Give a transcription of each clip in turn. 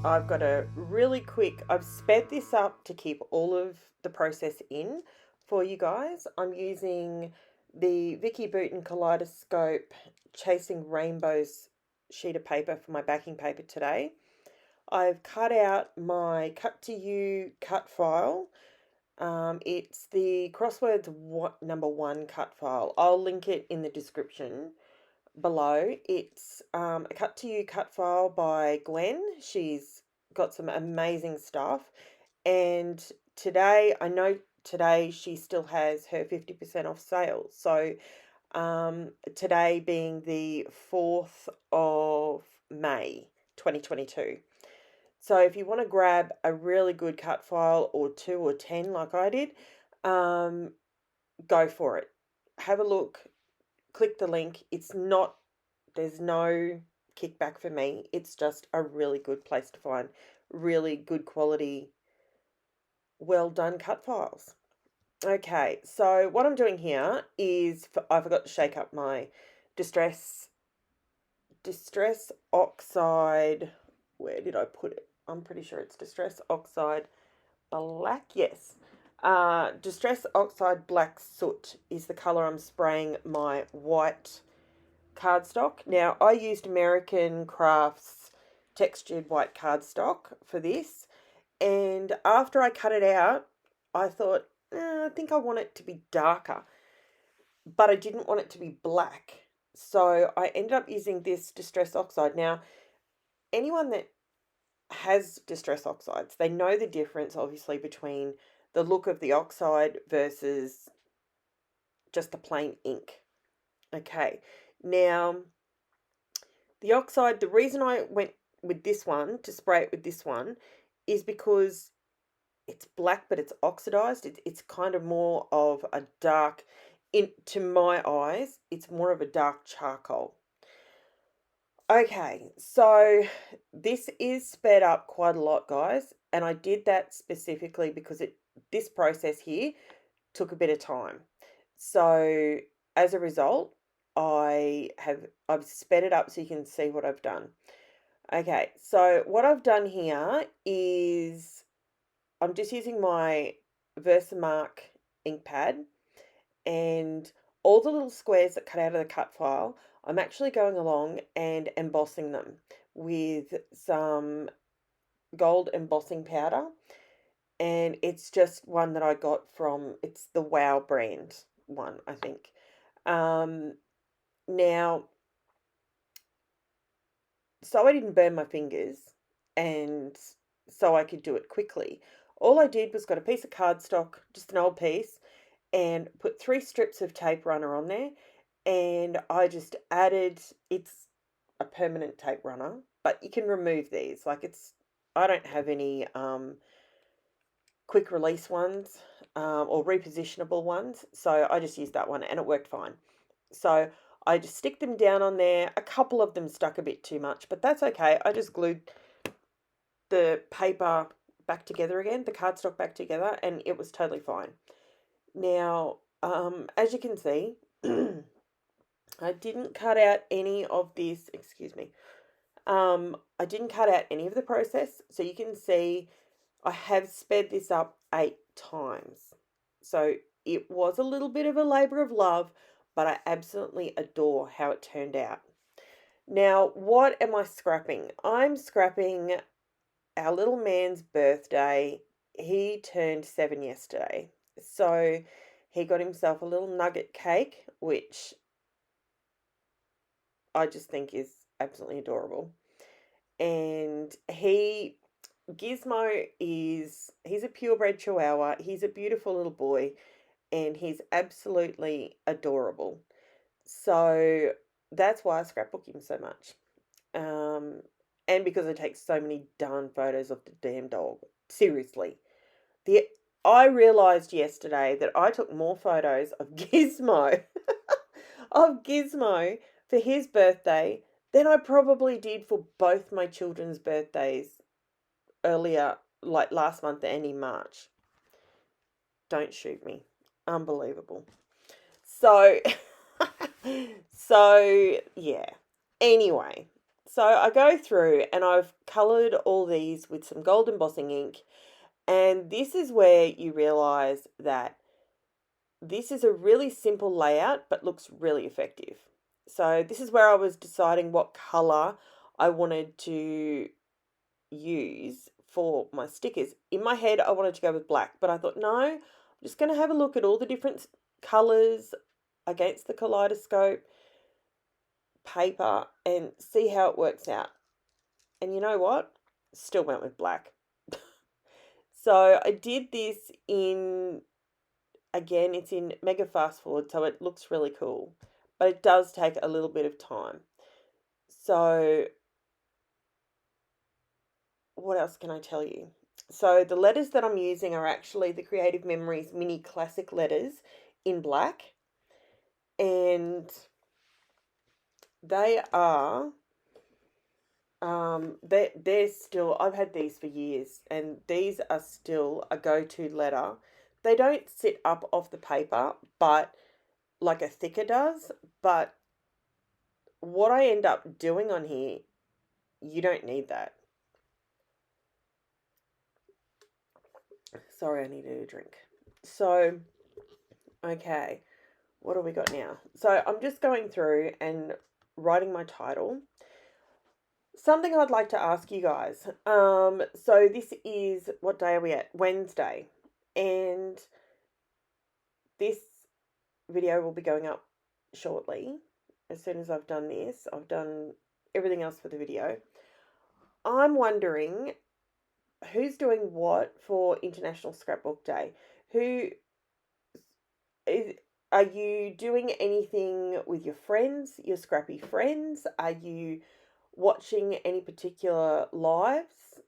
I've got a really quick, I've sped this up to keep all of the process in for you guys. I'm using the Vicki Boutins Kaleidoscope Chasing Rainbows sheet of paper for my backing paper today. I've cut out my Cut to You cut file. It's the Crossword's number 1 cut file. I'll link it in the description below. It's a Cut to You cut file by Gwen. She's got some amazing stuff. And today, I know today she still has her 50% off sale. So today being the 4th of May 2022. So if you want to grab a really good cut file or 2 or 10 like I did, go for it. Have a look. Click the link. There's no kickback for me. It's just a really good place to find really good quality, well done cut files. Okay, so what I'm doing here is, I forgot to shake up my Distress Oxide. Where did I put it? I'm pretty sure it's Distress Oxide Black. Yes. Distress Oxide Black Soot is the colour I'm spraying my white cardstock. Now, I used American Crafts textured white cardstock for this. And after I cut it out, I thought, I think I want it to be darker. But I didn't want it to be black. So I ended up using this Distress Oxide. Now, anyone that has Distress Oxides, they know the difference, obviously, between the look of the oxide versus just the plain ink. Okay, now, the oxide, the reason I went with this one, to spray it with this one, is because it's black, but it's oxidized. It's kind of more of a dark, to my eyes, it's more of a dark charcoal. Okay, so this is sped up quite a lot, guys, and I did that specifically because this process here took a bit of time. So as a result, I've sped it up so you can see what I've done. Okay, so what I've done here is I'm just using my Versamark ink pad, and all the little squares that cut out of the cut file, I'm actually going along and embossing them with some gold embossing powder. And it's just one that I got from, it's the Wow brand one, I think. Now, so I didn't burn my fingers, and so I could do it quickly. All I did was got a piece of cardstock, just an old piece, and put 3 strips of tape runner on there, and I just added, it's a permanent tape runner, but you can remove these. Like, I don't have any quick release ones or repositionable ones, so I just used that one and it worked fine. So I just stick them down on there. A couple of them stuck a bit too much, but that's okay. I just glued the paper back together again, the cardstock back together, and it was totally fine. Now, as you can see, I didn't cut out any of this, excuse me. I didn't cut out any of the process, so you can see I have sped this up 8 times. So it was a little bit of a labour of love, but I absolutely adore how it turned out. Now, what am I scrapping? I'm scrapping our little man's birthday. He turned 7 yesterday. So he got himself a little nugget cake, which I just think is absolutely adorable. And Gizmo he's a purebred Chihuahua. He's a beautiful little boy, and he's absolutely adorable. So that's why I scrapbook him so much. And because I take so many darn photos of the damn dog. Seriously. I realised yesterday that I took more photos of Gizmo for his birthday than I probably did for both my children's birthdays earlier, like last month and in March. Don't shoot me. Unbelievable. So, yeah. Anyway, So I go through and I've coloured all these with some gold embossing ink, and this is where you realise that this is a really simple layout but looks really effective. So this is where I was deciding what colour I wanted to use for my stickers. In my head, I wanted to go with black, but I thought, no, I'm just going to have a look at all the different colours against the Kaleidoscope paper and see how it works out. And you know what? Still went with black. So I did this in, again, it's in Mega Fast Forward, so it looks really cool, but it does take a little bit of time. So what else can I tell you? So the letters that I'm using are actually the Creative Memories Mini Classic letters in black, and they are they're still, I've had these for years, and these are still a go-to letter. They don't sit up off the paper, but like a thicker does, but what I end up doing on here, you don't need that. Sorry, I needed a drink. So, okay, what have we got now? So I'm just going through and writing my title. Something I'd like to ask you guys. So this is, what day are we at? Wednesday. And this video will be going up shortly. As soon as I've done this, I've done everything else for the video. I'm wondering who's doing what for International Scrapbook Day. Who is, are you doing anything with your friends, your scrappy friends? Are you watching any particular lives?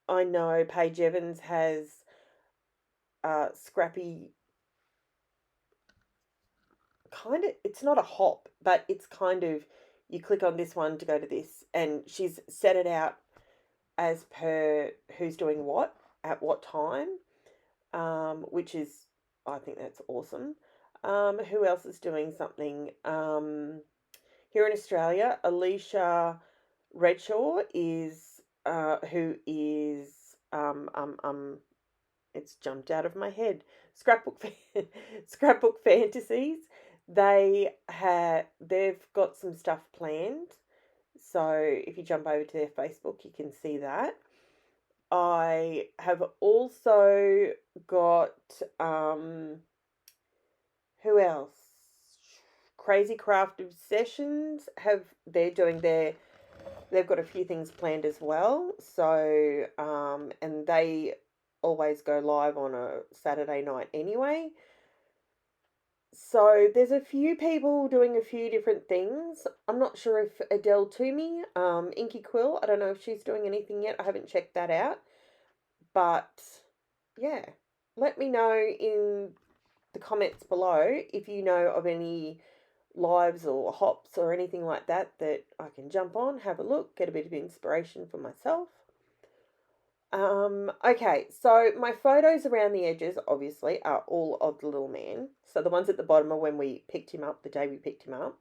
I know Paige Evans has scrappy, kind of, it's not a hop, but it's kind of, you click on this one to go to this, and she's set it out as per who's doing what at what time, which is, I think that's awesome. Who else is doing something? Here in Australia, Alicia Redshaw is, who is, it's jumped out of my head. Scrapbook Fantasies. They've got some stuff planned. So if you jump over to their Facebook, you can see that. I have also got, who else? Crazy Craft Obsessions they've got a few things planned as well. So, and they always go live on a Saturday night anyway. So there's a few people doing a few different things. I'm not sure if Adele Toomey, Inky Quill, I don't know if she's doing anything yet. I haven't checked that out. But yeah, let me know in the comments below if you know of any lives or hops or anything like that I can jump on, have a look, get a bit of inspiration for myself. Okay, so my photos around the edges obviously are all of the little man. So the ones at the bottom are when we picked him up, the day we picked him up.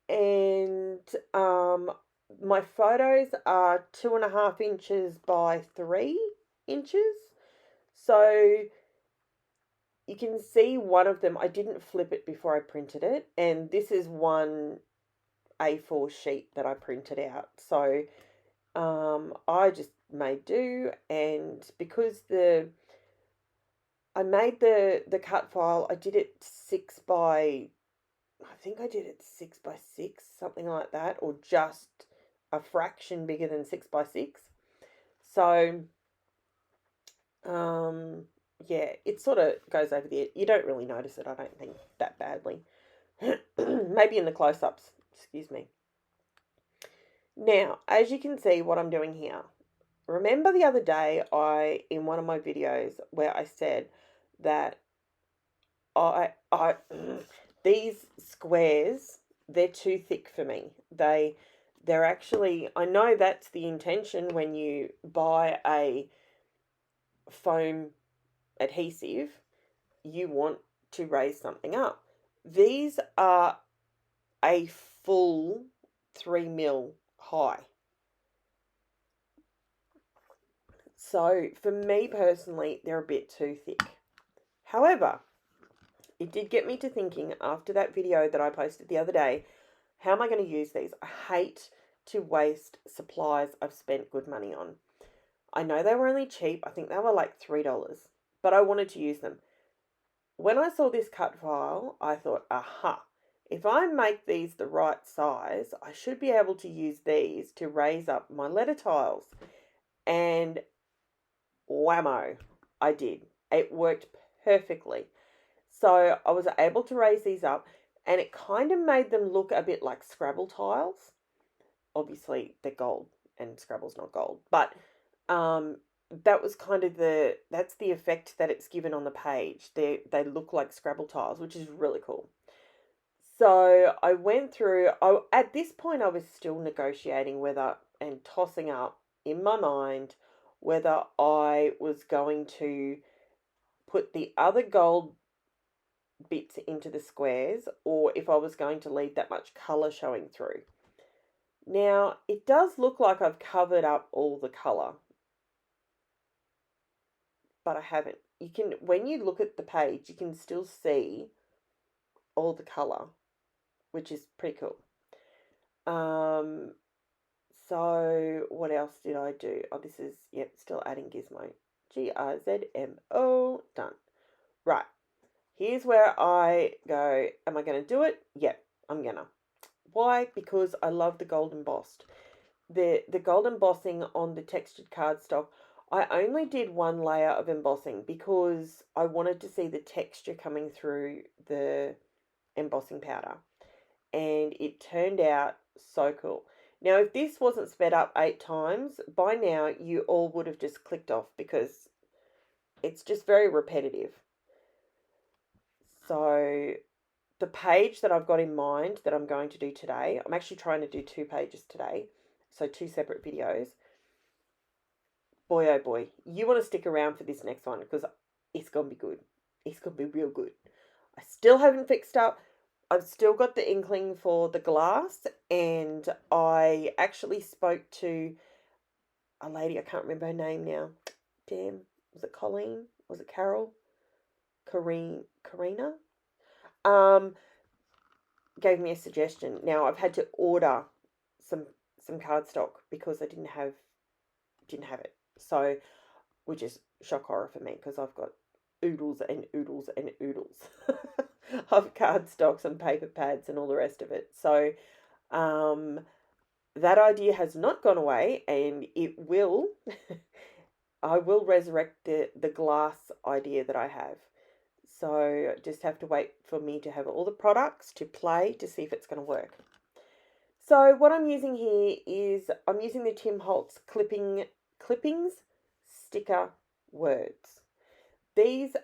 And my photos are 2.5 inches by 3 inches. So you can see one of them, I didn't flip it before I printed it, and this is one A4 sheet that I printed out. So I just made do, and because I made the cut file, I did it 6 by, I think I did it 6 by 6, something like that, or just a fraction bigger than 6 by 6. So yeah, it sort of goes over the, you don't really notice it, I don't think, that badly. Maybe in the close-ups, excuse me. Now, as you can see what I'm doing here, remember the other day in one of my videos where I said that these squares, they're too thick for me. They're actually, I know that's the intention when you buy a foam adhesive, you want to raise something up. These are a full 3mm high. So for me personally, they're a bit too thick. However, it did get me to thinking after that video that I posted the other day, how am I going to use these? I hate to waste supplies I've spent good money on. I know they were only cheap. I think they were like $3, but I wanted to use them. When I saw this cut file, I thought, aha, if I make these the right size, I should be able to use these to raise up my letter tiles. And whammo, I did. It worked perfectly. So I was able to raise these up, and it kind of made them look a bit like Scrabble tiles. Obviously, they're gold, and Scrabble's not gold. But that was kind of that's the effect that it's given on the page. They look like Scrabble tiles, which is really cool. So I went through, at this point I was still negotiating whether, and tossing up in my mind, whether I was going to put the other gold bits into the squares or if I was going to leave that much colour showing through. Now, it does look like I've covered up all the colour, but I haven't. You can, when you look at the page, you can still see all the colour, which is pretty cool. So what else did I do? Oh, this is, yep, still adding gizmo. GRZMO, done. Right, here's where I go, am I going to do it? Yep, I'm going to. Why? Because I love the gold embossed. The gold embossing on the textured cardstock, I only did one layer of embossing because I wanted to see the texture coming through the embossing powder. And it turned out so cool. Now, if this wasn't sped up 8 times, by now you all would have just clicked off because it's just very repetitive. So the page that I've got in mind that I'm going to do today, I'm actually trying to do 2 pages today, so 2 separate videos. Boy, oh boy, you want to stick around for this next one because it's going to be good. It's going to be real good. I still haven't fixed up. I've still got the inkling for the glass, and I actually spoke to a lady, I can't remember her name now. Damn, was it Colleen? Was it Carol? Karina? Gave me a suggestion. Now I've had to order some cardstock because I didn't have it. So, which is shock horror for me because I've got oodles and oodles and oodles of cardstocks and paper pads and all the rest of it. So, that idea has not gone away, and it will. I will resurrect the glass idea that I have. So just have to wait for me to have all the products to play to see if it's going to work. So what I'm using here is I'm using the Tim Holtz clippings sticker words. This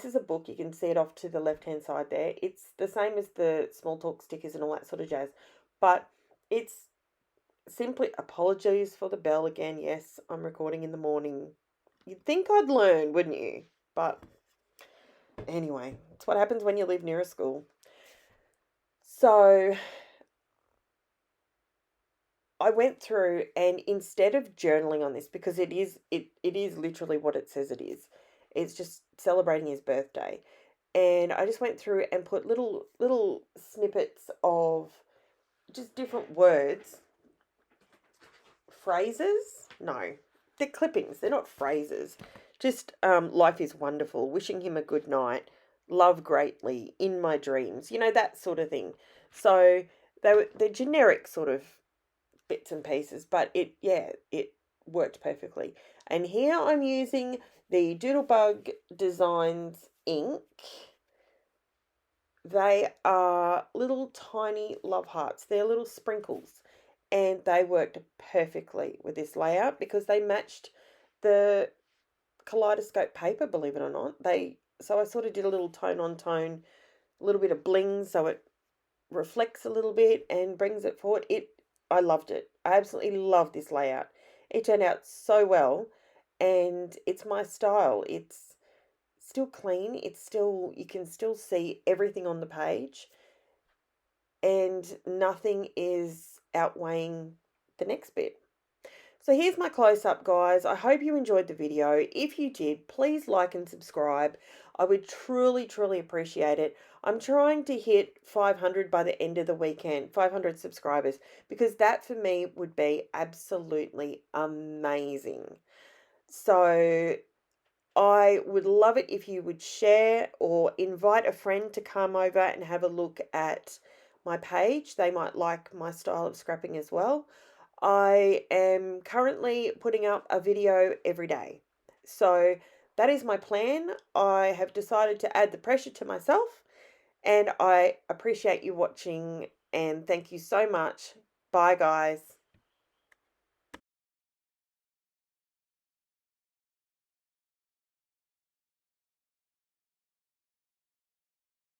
is a book. You can see it off to the left hand side there. It's the same as the small talk stickers and all that sort of jazz, but it's simply, apologies for the bell again. Yes, I'm recording in the morning. You'd think I'd learn, wouldn't you? But anyway, it's what happens when you live near a school. So I went through, and instead of journaling on this, because it is literally what it says it is. It's just celebrating his birthday. And I just went through and put little snippets of just different words. Phrases? No. They're clippings. They're not phrases. Just life is wonderful, wishing him a good night, love greatly, in my dreams, that sort of thing. So they're generic sort of bits and pieces, but it worked perfectly. And here I'm using the Doodlebug Designs Inc. They are little tiny love hearts. They're little sprinkles. And they worked perfectly with this layout because they matched the Kaleidoscope paper, believe it or not. So I sort of did a little tone on tone, a little bit of bling so it reflects a little bit and brings it forward. I loved it. I absolutely love this layout. It turned out so well, and it's my style. It's still clean. You can still see everything on the page, and nothing is outweighing the next bit. So here's my close-up, guys. I hope you enjoyed the video. If you did, please like and subscribe. I would truly, truly appreciate it. I'm trying to hit 500 by the end of the weekend, 500 subscribers, because that for me would be absolutely amazing. So I would love it if you would share or invite a friend to come over and have a look at my page. They might like my style of scrapping as well. I am currently putting up a video every day. So that is my plan. I have decided to add the pressure to myself, and I appreciate you watching, and thank you so much. Bye, guys.